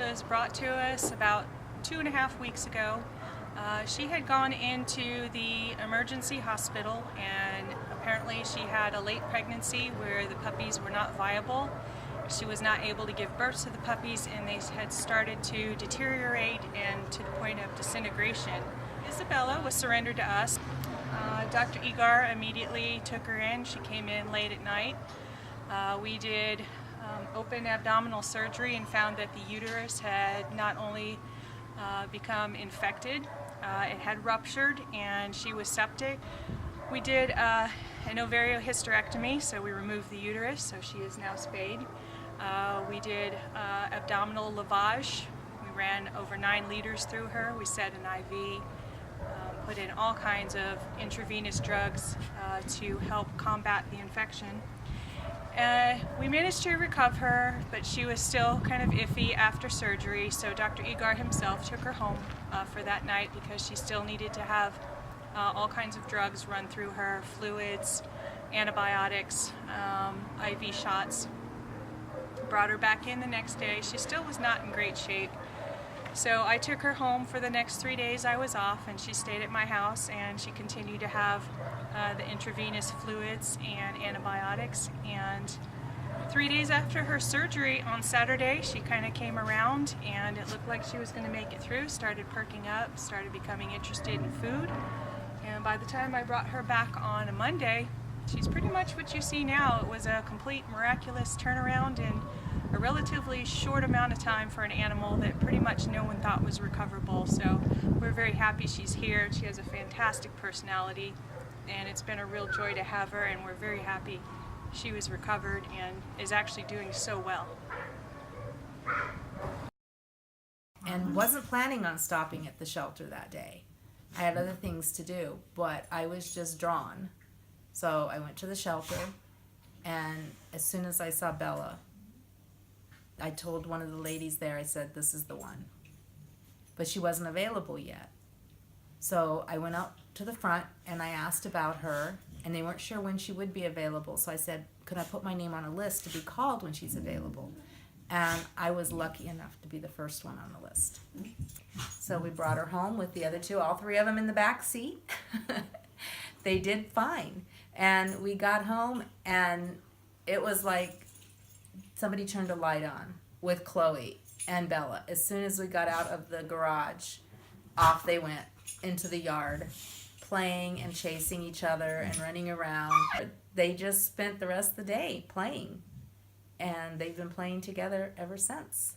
was brought to us about 2.5 weeks ago. She had gone into the emergency hospital, and apparently she had a late pregnancy where the puppies were not viable. She was not able to give birth to the puppies, and they had started to deteriorate and to the point of disintegration. Isabella was surrendered to us. Dr. Egar immediately took her in. She came in late at night. We did open abdominal surgery and found that the uterus had not only become infected, it had ruptured, and she was septic. We did an ovariohysterectomy, so we removed the uterus, so she is now spayed. We did abdominal lavage. We ran over 9 liters through her. We set an IV, put in all kinds of intravenous drugs to help combat the infection. We managed to recover her, but she was still kind of iffy after surgery, so Dr. Egar himself took her home for that night because she still needed to have all kinds of drugs run through her, fluids, antibiotics, IV shots. Brought her back in the next day. She still was not in great shape. So I took her home for the next 3 days I was off, and she stayed at my house, and she continued to have the intravenous fluids and antibiotics. And 3 days after her surgery on Saturday, she kind of came around, and it looked like she was going to make it through, started perking up, started becoming interested in food. And by the time I brought her back on a Monday, she's pretty much what you see now. It was a complete miraculous turnaround in a relatively short amount of time for an animal that pretty much no one thought was recoverable. So we're very happy she's here. She has a fantastic personality, and it's been a real joy to have her, and we're very happy she was recovered and is actually doing so well. And wasn't planning on stopping at the shelter that day. I had other things to do, but I was just drawn. So I went to the shelter, and as soon as I saw Bella, I told one of the ladies there, I said, this is the one. But she wasn't available yet. So I went out to the front and I asked about her, and they weren't sure when she would be available. So I said, could I put my name on a list to be called when she's available? And I was lucky enough to be the first one on the list. So we brought her home with the other 2, all 3 of them in the back seat. They did fine. And we got home, and it was like somebody turned a light on with Chloe and Bella. As soon as we got out of the garage, off they went into the yard, playing and chasing each other and running around. They just spent the rest of the day playing, and they've been playing together ever since.